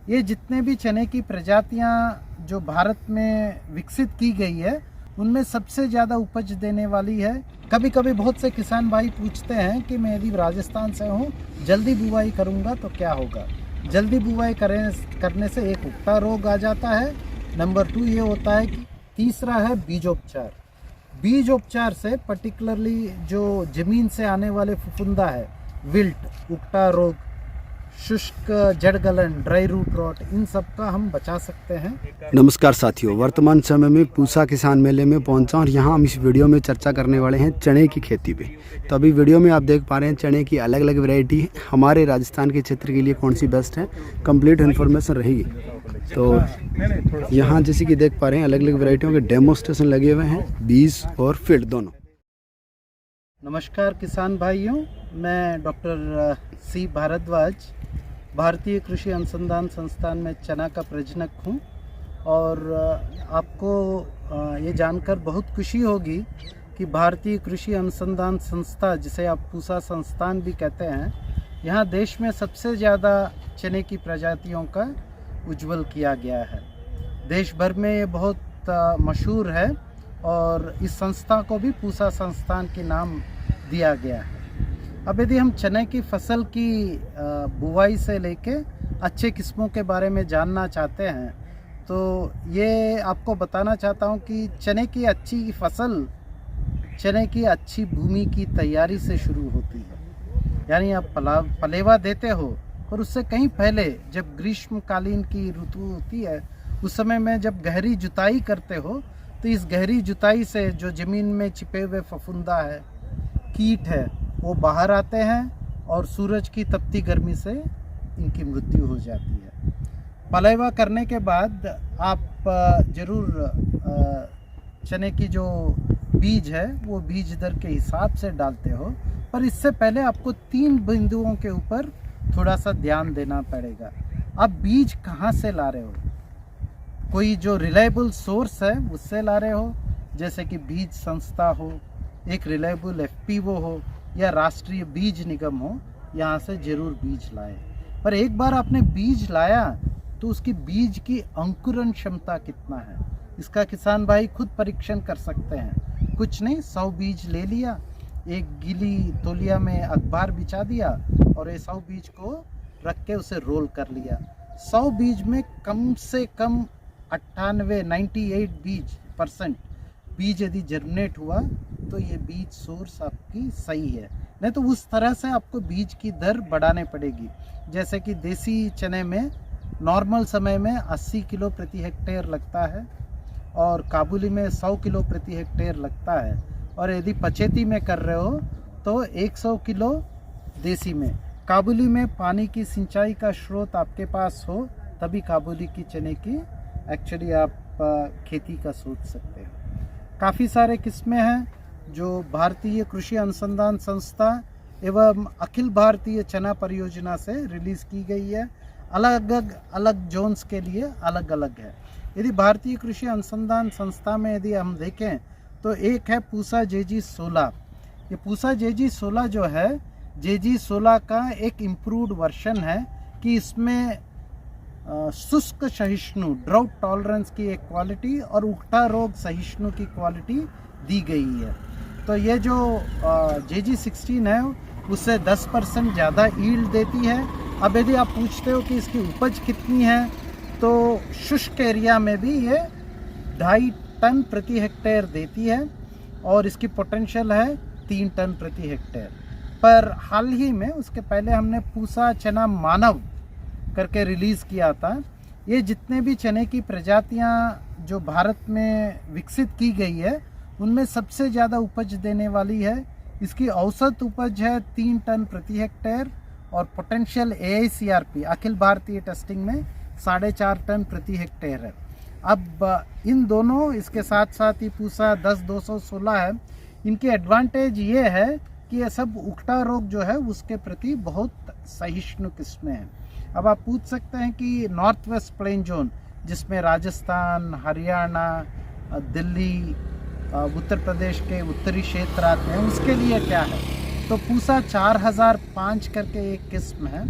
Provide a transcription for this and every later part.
ये जितने भी चने की प्रजातियां जो भारत में विकसित की गई है उनमें सबसे ज़्यादा उपज देने वाली है। कभी कभी बहुत से किसान भाई पूछते हैं कि मैं यदि राजस्थान से हूँ, जल्दी बुवाई करूँगा तो क्या होगा। जल्दी बुवाई करने से एक उगता रोग आ जाता है। नंबर 2 ये होता है कि तीसरा है बीजोपचार। बीजोपचार से पर्टिकुलरली जो ज़मीन से आने वाले फफूंदा है, विल्ट, उगता रोग, शुष्क जड़ गलन, ड्राई रूट रॉट, इन सब का हम बचा सकते हैं। नमस्कार साथियों, वर्तमान समय में पूसा किसान मेले में पहुंचा और यहां हम इस वीडियो में चर्चा करने वाले हैं चने की खेती पे। तो अभी वीडियो में आप देख पा रहे हैं चने की अलग अलग वैरायटी हमारे राजस्थान के क्षेत्र के लिए कौन सी बेस्ट है, कंप्लीट इन्फॉर्मेशन रहेगी। तो यहाँ जैसे कि देख पा रहे हैं अलग अलग वैरायटियों के डेमोस्ट्रेशन लगे हुए हैं, बीज और फील्ड दोनों। नमस्कार किसान भाइयों, मैं डॉक्टर सी भारद्वाज, भारतीय कृषि अनुसंधान संस्थान में चना का प्रजनक हूँ। और आपको ये जानकर बहुत खुशी होगी कि भारतीय कृषि अनुसंधान संस्था, जिसे आप पूसा संस्थान भी कहते हैं, यहाँ देश में सबसे ज़्यादा चने की प्रजातियों का उज्ज्वल किया गया है। देश भर में ये बहुत मशहूर है और इस संस्था को भी पूसा संस्थान के नाम दिया गया है। अब यदि हम चने की फसल की बुवाई से लेके अच्छे किस्मों के बारे में जानना चाहते हैं तो ये आपको बताना चाहता हूँ कि चने की अच्छी फसल चने की अच्छी भूमि की तैयारी से शुरू होती है। यानी आप पलेवा देते हो और उससे कहीं पहले जब ग्रीष्मकालीन की ऋतु होती है उस समय में जब गहरी जुताई करते हो तो इस गहरी जुताई से जो ज़मीन में छिपे हुए फफूंदा है, कीट है, वो बाहर आते हैं और सूरज की तपती गर्मी से इनकी मृत्यु हो जाती है। पलेवा करने के बाद आप ज़रूर चने की जो बीज है वो बीज दर के हिसाब से डालते हो, पर इससे पहले आपको 3 बिंदुओं के ऊपर थोड़ा सा ध्यान देना पड़ेगा। आप बीज कहाँ से ला रहे हो? कोई जो रिलायबल सोर्स है उससे ला रहे हो, जैसे कि बीज संस्था हो, एक रिलायबल FPO हो या राष्ट्रीय बीज निगम हो, यहाँ से ज़रूर बीज लाए। पर एक बार आपने बीज लाया तो उसकी बीज की अंकुरण क्षमता कितना है इसका किसान भाई खुद परीक्षण कर सकते हैं। कुछ नहीं, 100 बीज ले लिया, एक गीली तौलिया में अखबार बिछा दिया और ये 100 बीज को रख के उसे रोल कर लिया। 100 बीज में कम से कम 98% बीज यदि जर्मिनेट हुआ तो ये बीज सोर्स आपकी सही है। नहीं तो उस तरह से आपको बीज की दर बढ़ाने पड़ेगी। जैसे कि देसी चने में नॉर्मल समय में 80 किलो प्रति हेक्टेयर लगता है और काबुली में 100 किलो प्रति हेक्टेयर लगता है, और यदि पचेती में कर रहे हो तो 100 किलो देसी में। काबुली में पानी की सिंचाई का स्रोत आपके पास हो तभी काबुली की चने की एक्चुअली आप खेती का सोच सकते हो। काफ़ी सारे किस्में हैं जो भारतीय कृषि अनुसंधान संस्था एवं अखिल भारतीय चना परियोजना से रिलीज़ की गई है। अलग अलग जोन्स के लिए अलग अलग है। यदि भारतीय कृषि अनुसंधान संस्था में यदि हम देखें तो एक है पूसा JG 16। ये पूसा JG 16 जो है, JG 16 का एक इम्प्रूव्ड वर्जन है कि इसमें शुष्क सहिष्णु, ड्राउट टॉलरेंस की एक क्वालिटी और उगता रोग सहिष्णु की क्वालिटी दी गई है। तो ये जो JG 16 है उससे 10% ज़्यादा ईल्ड देती है। अब यदि आप पूछते हो कि इसकी उपज कितनी है तो शुष्क एरिया में भी ये 2.5 टन प्रति हेक्टेयर देती है और इसकी पोटेंशियल है 3 टन प्रति हेक्टेयर। पर हाल ही में, उसके पहले हमने पूसा चना मानव करके रिलीज़ किया था। ये जितने भी चने की प्रजातियां जो भारत में विकसित की गई है उनमें सबसे ज़्यादा उपज देने वाली है। इसकी औसत उपज है 3 टन प्रति हेक्टेयर और potential AICRP Akhil Bharatiya testing में 4.5 टन प्रति हेक्टेयर है। अब इन दोनों, इसके साथ साथ ही पूसा 10-216 है, इनकी एडवांटेज ये है कि ये सब उगता रोग जो है उसके प्रति बहुत सहिष्णु किस्में हैं। अब आप पूछ सकते हैं कि नॉर्थ वेस्ट प्लेन जोन, जिसमें राजस्थान, हरियाणा, दिल्ली, उत्तर प्रदेश के उत्तरी क्षेत्र आते हैं, उसके लिए क्या है? तो पूसा 4005 करके एक किस्म है।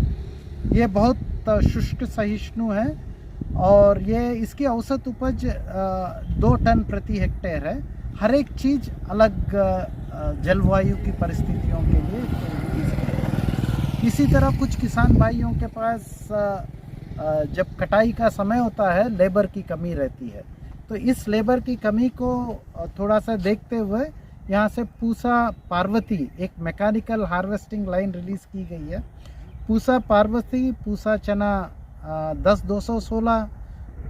ये बहुत शुष्क सहिष्णु है और ये इसकी औसत उपज 2 टन प्रति हेक्टेयर है। हर एक चीज़ अलग जलवायु की परिस्थितियों के लिए। इसी तरह कुछ किसान भाइयों के पास जब कटाई का समय होता है लेबर की कमी रहती है, तो इस लेबर की कमी को थोड़ा सा देखते हुए यहाँ से पूसा पार्वती एक मैकेनिकल हार्वेस्टिंग लाइन रिलीज़ की गई है। पूसा पार्वती, पूसा चना 10-216,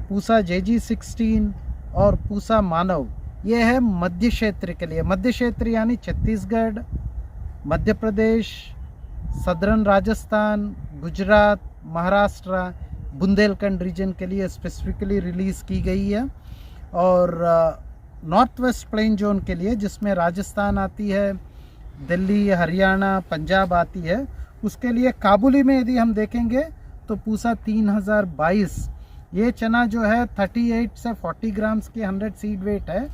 पूसा JG 16 और पूसा मानव, ये है मध्य क्षेत्र के लिए। मध्य क्षेत्र यानी छत्तीसगढ़, मध्य प्रदेश, सदर्न राजस्थान, गुजरात, महाराष्ट्र, बुंदेलखंड रीजन के लिए स्पेसिफिकली रिलीज़ की गई है। और नॉर्थ वेस्ट प्लेन जोन के लिए, जिसमें राजस्थान आती है, दिल्ली, हरियाणा, पंजाब आती है, उसके लिए काबुली में यदि हम देखेंगे तो पूसा 3022, ये चना जो है 38 से 40 ग्राम्स की 100 सीड वेट है।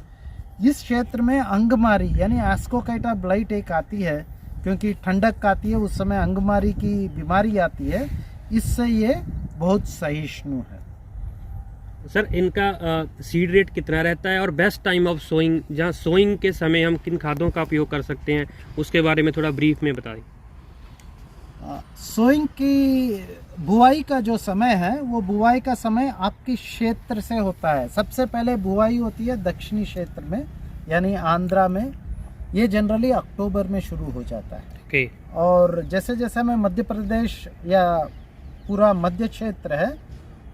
इस क्षेत्र में अंगमारी यानी एस्कोकाइटा ब्लाइट एक आती है, क्योंकि ठंडक आती है उस समय अंगमारी की बीमारी आती है, इससे ये बहुत सहिष्णु है। सर इनका सीड रेट कितना रहता है और बेस्ट टाइम ऑफ सोइंग, जहाँ सोइंग के समय हम किन खादों का उपयोग कर सकते हैं, उसके बारे में थोड़ा ब्रीफ में बताएं। सोइंग की बुआई का जो समय है वो बुआई का समय आपके क्षेत्र से होता है। सबसे पहले बुआई होती है दक्षिणी क्षेत्र में यानी आंध्रा में, ये जनरली अक्टूबर में शुरू हो जाता है। ओके। और जैसे जैसे हमें मध्य प्रदेश या पूरा मध्य क्षेत्र है,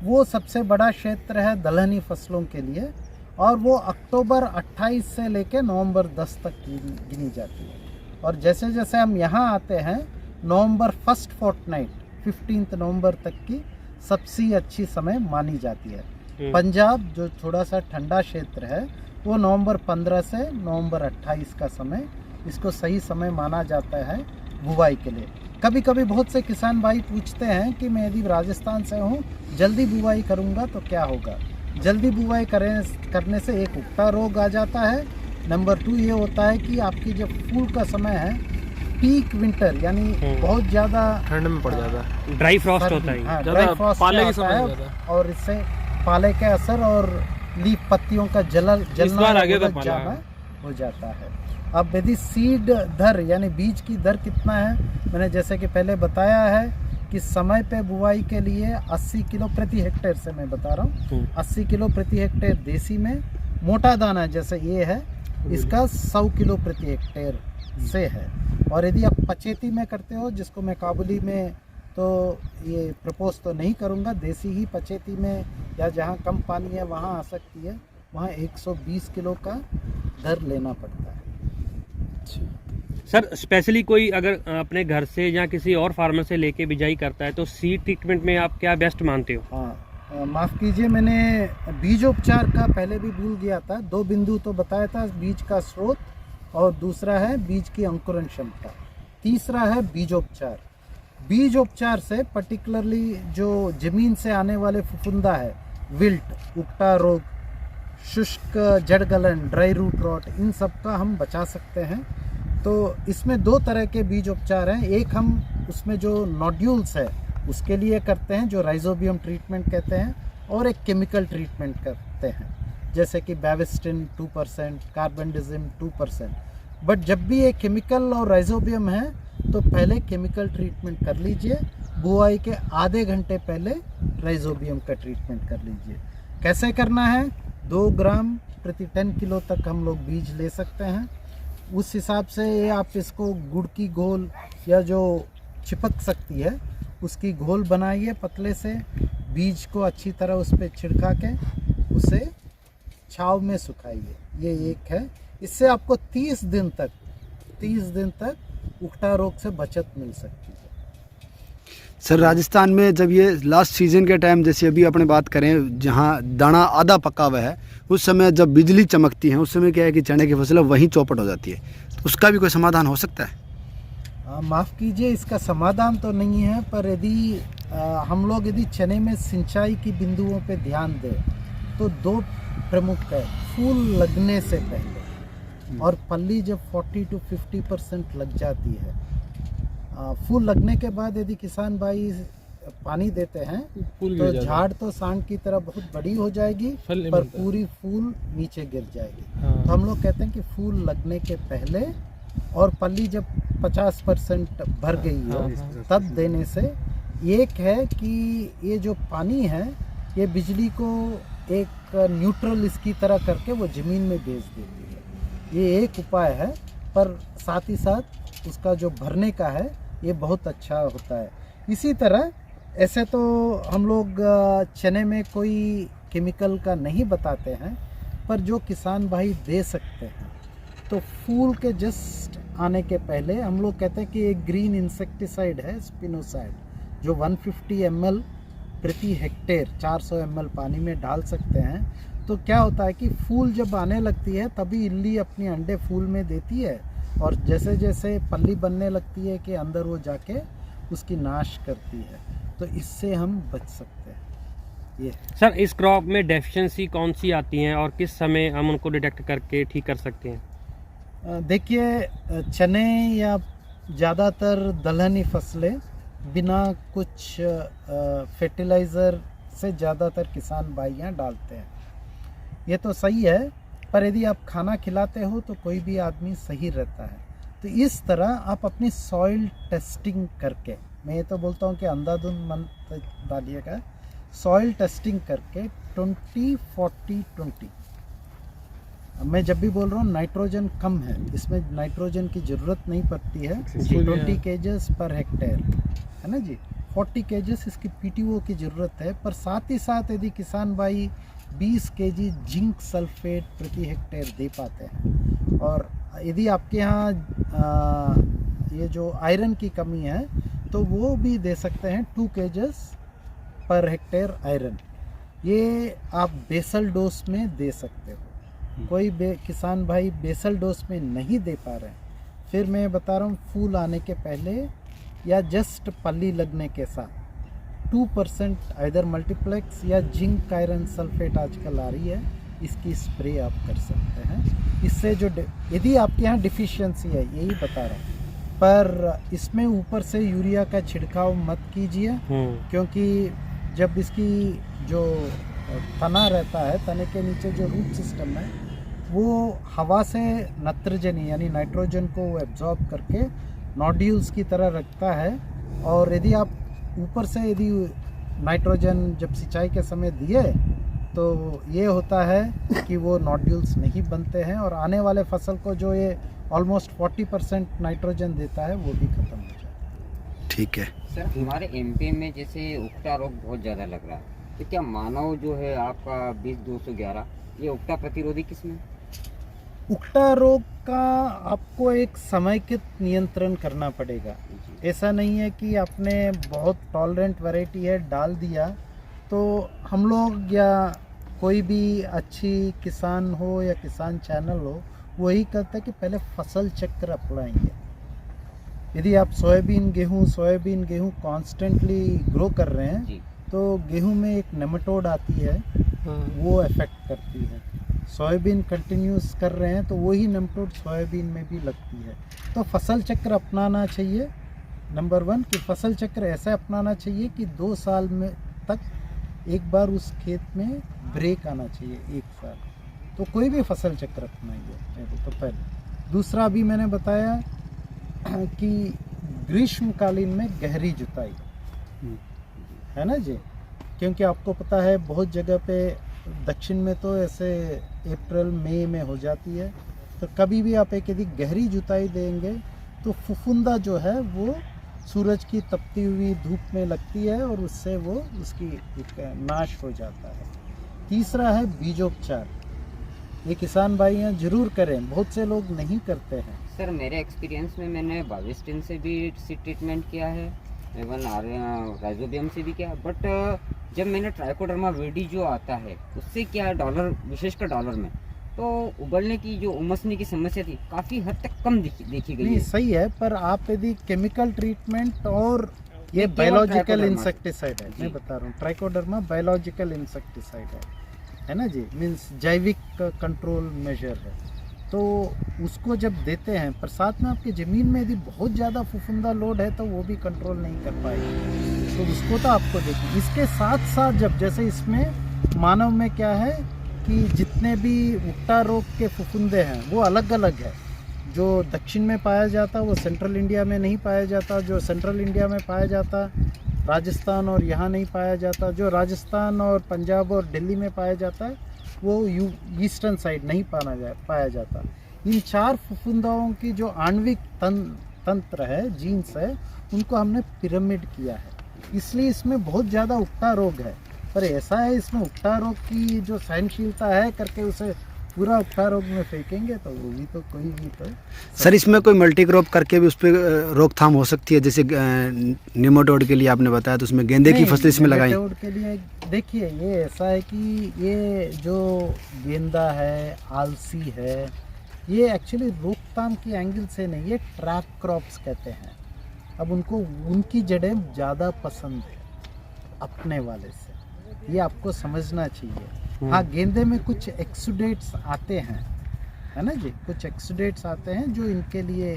वो सबसे बड़ा क्षेत्र है दलहनी फसलों के लिए, और वो अक्टूबर 28 से लेकर नवंबर 10 तक गिनी जाती है। और जैसे जैसे हम यहाँ आते हैं, नवंबर फर्स्ट फोर्टनाइट 15 नवंबर तक की सबसे अच्छी समय मानी जाती है। पंजाब जो थोड़ा सा ठंडा क्षेत्र है, वो नवंबर 15 से नवंबर 28 का समय इसको सही समय माना जाता है बुवाई के लिए। कभी कभी बहुत से किसान भाई पूछते हैं कि मैं यदि राजस्थान से हूँ, जल्दी बुवाई करूँगा तो क्या होगा। जल्दी बुवाई करने से एक उगता रोग आ जाता है। नंबर 2 ये होता है कि आपकी जब फूल का समय है, पीक विंटर यानी बहुत ज़्यादा ठंड में पड़ जाता है, ड्राई फ्रॉस्ट होता है। हाँ, ड्राई फ्रॉस्ट पाले के आता समय है, होता है। और इससे पाले के असर और लीफ पत्तियों का जलना बुझ जाना हो जाता है। अब यदि सीड दर यानी बीज की दर कितना है, मैंने जैसे कि पहले बताया है कि समय पे बुआई के लिए 80 किलो प्रति हेक्टेयर से मैं बता रहा हूँ, 80 किलो प्रति हेक्टेयर देसी में। मोटा दाना जैसे ये है, इसका 100 किलो प्रति हेक्टेयर से है। और यदि आप पचेती में करते हो, जिसको मैं काबुली में तो ये प्रपोज तो नहीं करूँगा, देसी ही पचेती में या जहाँ कम पानी है वहाँ आ सकती है, वहाँ 120 किलो का दर लेना पड़ता है। सर स्पेशली कोई अगर अपने घर से या किसी और फार्मर से लेके बिजाई करता है, तो सीड ट्रीटमेंट में आप क्या बेस्ट मानते हो? हाँ, माफ़ कीजिए, मैंने बीजोपचार का पहले भी भूल गया था। 2 बिंदु तो बताया था, बीज का स्रोत और दूसरा है बीज की अंकुरण क्षमता, तीसरा है बीजोपचार। बीजोपचार से पर्टिकुलरली जो ज़मीन से आने वाले फफूंदा है, विल्ट, उगटा रोग, शुष्क जड़ गलन, ड्राई रूट रॉट, इन सब का हम बचा सकते हैं। तो इसमें 2 तरह के बीज उपचार हैं। एक हम उसमें जो नोड्यूल्स है उसके लिए करते हैं, जो राइजोबियम ट्रीटमेंट कहते हैं, और एक केमिकल ट्रीटमेंट करते हैं, जैसे कि बेविस्टिन 2%, कार्बेंडिजिम 2%। बट जब भी ये केमिकल और राइजोबियम है तो पहले केमिकल ट्रीटमेंट कर लीजिए, बुआई के आधे घंटे पहले राइजोबियम का ट्रीटमेंट कर लीजिए। कैसे करना है? 2 ग्राम प्रति 10 किलो तक हम लोग बीज ले सकते हैं। उस हिसाब से आप इसको गुड़ की घोल या जो चिपक सकती है उसकी घोल बनाइए पतले से, बीज को अच्छी तरह उस पर छिड़का के उसे छांव में सुखाइए। ये एक है। इससे आपको 30 दिन तक उगटा रोग से बचत मिल सकती है। सर राजस्थान में जब ये लास्ट सीजन के टाइम, जैसे अभी अपने बात करें जहाँ दाना आधा पका हुआ है, उस समय जब बिजली चमकती है, उस समय क्या है कि चने की फसल वहीं चौपट हो जाती है, तो उसका भी कोई समाधान हो सकता है? माफ़ कीजिए, इसका समाधान तो नहीं है, पर यदि हम लोग यदि चने में सिंचाई की बिंदुओं पे ध्यान दें तो 2 प्रमुख है। फूल लगने से पहले और पल्ली जब 40 to 50% लग जाती है, फूल लगने के बाद यदि किसान भाई पानी देते हैं फूल तो गिर जाता है। झाड़ तो सांड की तरह बहुत बड़ी हो जाएगी फल नहीं पर बनता। पूरी फूल नीचे गिर जाएगी। हाँ। तो हम लोग कहते हैं कि फूल लगने के पहले और पल्ली जब 50% भर गई हो हाँ। तब देने से एक है कि ये जो पानी है ये बिजली को एक न्यूट्रल इसकी तरह करके वो ज़मीन में भेज देती है। ये एक उपाय है, पर साथ ही साथ उसका जो भरने का है ये बहुत अच्छा होता है। इसी तरह ऐसे तो हम लोग चने में कोई केमिकल का नहीं बताते हैं, पर जो किसान भाई दे सकते हैं तो फूल के जस्ट आने के पहले हम लोग कहते हैं कि एक ग्रीन इंसेक्टिसाइड है स्पिनोसाइड, जो 150 ml प्रति हेक्टेयर 400 ml पानी में डाल सकते हैं। तो क्या होता है कि फूल जब आने लगती है तभी इल्ली अपनी अंडे फूल में देती है और जैसे जैसे पल्ली बनने लगती है कि अंदर वो जाके उसकी नाश करती है। तो इससे हम बच सकते हैं। ये सर इस क्रॉप में डेफिशिएंसी कौन सी आती हैं और किस समय हम उनको डिटेक्ट करके ठीक कर सकते हैं? देखिए चने या ज़्यादातर दलहनी फसलें बिना कुछ फर्टिलाइज़र से ज़्यादातर किसान भाइयाँ डालते हैं। ये तो सही है, पर यदि आप खाना खिलाते हो तो कोई भी आदमी सही रहता है। तो इस तरह आप अपनी सॉइल टेस्टिंग करके, मैं ये तो बोलता हूँ कि अंधाधुंध मन डालिएगा, सॉइल टेस्टिंग करके 20-40-20। मैं जब भी बोल रहा हूँ नाइट्रोजन कम है, इसमें नाइट्रोजन की ज़रूरत नहीं पड़ती है। 20 केजेस पर हेक्टेयर है ना जी, 40 केजेस इसकी पीटीओ की ज़रूरत है। पर साथ ही साथ यदि किसान भाई 20 केजी जिंक सल्फेट प्रति हेक्टेयर दे पाते हैं, और यदि आपके यहाँ ये जो आयरन की कमी है तो वो भी दे सकते हैं 2 केजेस पर हेक्टेयर आयरन। ये आप बेसल डोज में दे सकते हो। कोई किसान भाई बेसल डोज में नहीं दे पा रहे हैं, फिर मैं बता रहा हूँ फूल आने के पहले या जस्ट पल्ली लगने के साथ 2% आइदर मल्टीप्लेक्स या जिंक आयरन सल्फेट आजकल आ रही है, इसकी स्प्रे आप कर सकते हैं। इससे जो यदि आपके यहाँ डिफिशियंसी है, यही बता रहा हूँ, पर इसमें ऊपर से यूरिया का छिड़काव मत कीजिए, क्योंकि जब इसकी जो तना रहता है, तने के नीचे जो रूट सिस्टम है वो हवा से नत्रजनी यानी नाइट्रोजन को एब्जॉर्ब करके नोड्यूल्स की तरह रखता है। और यदि आप ऊपर से यदि नाइट्रोजन जब सिंचाई के समय दिए तो ये होता है कि वो नोड्यूल्स नहीं बनते हैं और आने वाले फसल को जो ये ऑलमोस्ट 40% नाइट्रोजन देता है वो भी ख़त्म हो जाता है। ठीक है सर, हमारे एमपी में जैसे उकटा रोग बहुत ज़्यादा लग रहा है, तो क्या मानव जो है आपका 20-211 ये उकटा प्रतिरोधी किस्म है? उकटा रोग का आपको एक समेकित नियंत्रण करना पड़ेगा। ऐसा नहीं है कि आपने बहुत टॉलरेंट वैरायटी है डाल दिया। तो हम लोग या कोई भी अच्छी किसान हो या किसान चैनल हो, वही करता है कि पहले फसल चक्र अपनाएंगे। यदि आप सोयाबीन गेहूँ कॉन्स्टेंटली ग्रो कर रहे हैं जी। तो गेहूं में एक नेमेटोड आती है, वो इफेक्ट करती है। सोयाबीन कंटिन्यूस कर रहे हैं तो वही नेमेटोड सोयाबीन में भी लगती है। तो फसल चक्र अपनाना चाहिए। नंबर 1 कि फसल चक्र ऐसा अपनाना चाहिए कि 2 साल में तक एक बार उस खेत में ब्रेक आना चाहिए, 1 साल। तो कोई भी फसल चक्र अपनाइए तो पहले। दूसरा भी मैंने बताया कि ग्रीष्मकालीन में गहरी जुताई है ना जी, क्योंकि आपको पता है बहुत जगह पे दक्षिण में तो ऐसे अप्रैल मई में हो जाती है। तो कभी भी आप एक यदि गहरी जुताई देंगे तो फुफुंदा जो है वो सूरज की तपती हुई धूप में लगती है और उससे वो उसकी नाश हो जाता है। तीसरा है बीजोपचार। ये किसान भाइयाँ जरूर करें, बहुत से लोग नहीं करते हैं। सर, मेरे एक्सपीरियंस में मैंने बाविस्टिन से भी सीड ट्रीटमेंट किया है, इवन राइजोबियम से भी किया, बट जब मैंने ट्राइकोडर्मा विरिडी जो आता है उससे क्या डॉलर, विशेषकर डॉलर में, तो उबलने की जो उमसने की समस्या थी काफ़ी हद तक कम देखी गई नहीं, है। सही है, पर आप यदि केमिकल ट्रीटमेंट और ये केवल बायोलॉजिकल ट्राइकोडर्मा इंसेक्टिसाइड है, जी। मैं बता रहा हूँ ट्राइकोडर्मा बायोलॉजिकल इंसेक्टिसाइड है ना जी, मीन्स जैविक कंट्रोल मेजर है। तो उसको जब देते हैं प्रसाद में, आपकी ज़मीन में यदि बहुत ज़्यादा फुफुंदा लोड है तो वो भी कंट्रोल नहीं कर पाएगी, तो उसको तो आपको देखिए। इसके साथ साथ जब जैसे इसमें मानव में क्या है कि जितने भी उक्टा रोग के फुफुंदे हैं वो अलग अलग है। जो दक्षिण में पाया जाता वो सेंट्रल इंडिया में नहीं पाया जाता, जो सेंट्रल इंडिया में पाया जाता राजस्थान और यहाँ नहीं पाया जाता, जो राजस्थान और पंजाब और दिल्ली में पाया जाता है वो ईस्टर्न साइड नहीं पाया जाता। इन 4 फुफुंदाओं की जो आणविक तंत्र है, जीन्स है, उनको हमने पिरामिड किया है, इसलिए इसमें बहुत ज़्यादा उक्टा रोग है। पर ऐसा है इसमें उक्टा रोग की जो सहनशीलता है करके उसे पूरा उक्टा रोग में फेंकेंगे तो वो भी तो कोई भी तो। सर इसमें कोई मल्टी क्रॉप करके भी उस पर रोकथाम हो सकती है, जैसे निमाटोड के लिए आपने बताया तो उसमें गेंदे की फसल इसमें लगाई। निमाटोड के लिए देखिए ये ऐसा है कि ये जो गेंदा है, आलसी है, ये एक्चुअली रोकथाम की एंगल से नहीं, ये ट्रैप क्रॉप्स कहते हैं। अब उनको उनकी जड़ें ज़्यादा पसंद है अपने वाले से, ये आपको समझना चाहिए। हाँ, गेंदे में कुछ एक्सुडेट्स आते हैं, है ना जी, कुछ एक्सुडेट्स आते हैं जो इनके लिए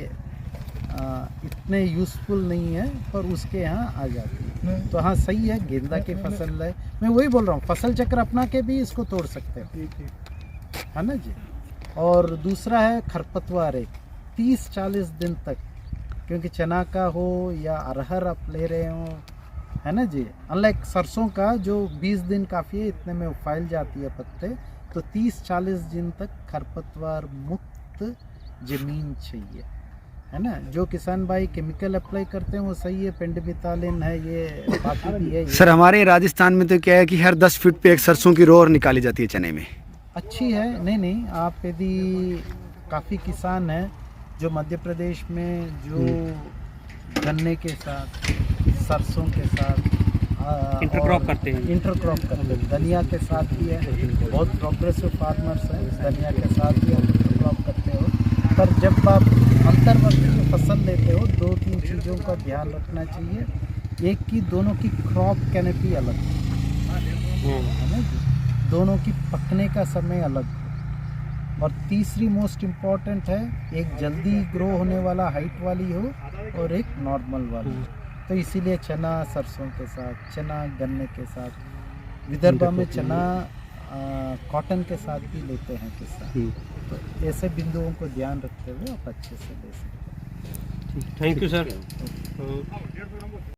इतने यूज़फुल नहीं है, पर उसके यहाँ आ जाती है। तो हाँ सही है, गेंदा की फसल है, मैं वही बोल रहा हूँ, फसल चक्र अपना के भी इसको तोड़ सकते हो, है ना जी। और दूसरा है खरपतवार, एक 30-40 दिन तक, क्योंकि चना का हो या अरहर आप ले रहे हो, है ना जी, अनलाइक सरसों का जो 20 दिन काफ़ी है, इतने में फैल जाती है पत्ते, तो 30-40 दिन तक खरपतवार मुक्त ज़मीन चाहिए, है ना। जो किसान भाई केमिकल अप्लाई करते हैं वो सही है, पेंडिमिथालिन है, ये बाकी भी है। सर हमारे राजस्थान में तो क्या है कि हर 10 फीट पे एक सरसों की रोर निकाली जाती है चने में। अच्छी है, नहीं आप यदि काफ़ी किसान हैं जो मध्य प्रदेश में जो गन्ने के साथ, सरसों के साथ इंटरक्रॉप करते हैं, धनिया के साथ भी है, बहुत प्रोग्रेसिव फार्मर्स हैं, धनिया के साथ भी इंटरक्रॉप करते हो। पर जब आप अंतर्वर्ती फसल लेते हो 2-3 चीज़ों का ध्यान रखना चाहिए। एक की दोनों की क्रॉप कैनोपी अलग है ना जी, दोनों की पकने का समय अलग है। और तीसरी मोस्ट इम्पॉर्टेंट है, एक जल्दी ग्रो होने वाला हाइट वाली हो और एक नॉर्मल वाली। तो इसीलिए चना सरसों के साथ, चना गन्ने के साथ, विदर्भ में चना कॉटन के साथ भी लेते हैं किसान। तो ऐसे बिंदुओं को ध्यान रखते हुए आप अच्छे से ले सकते हैं। Thank you sir.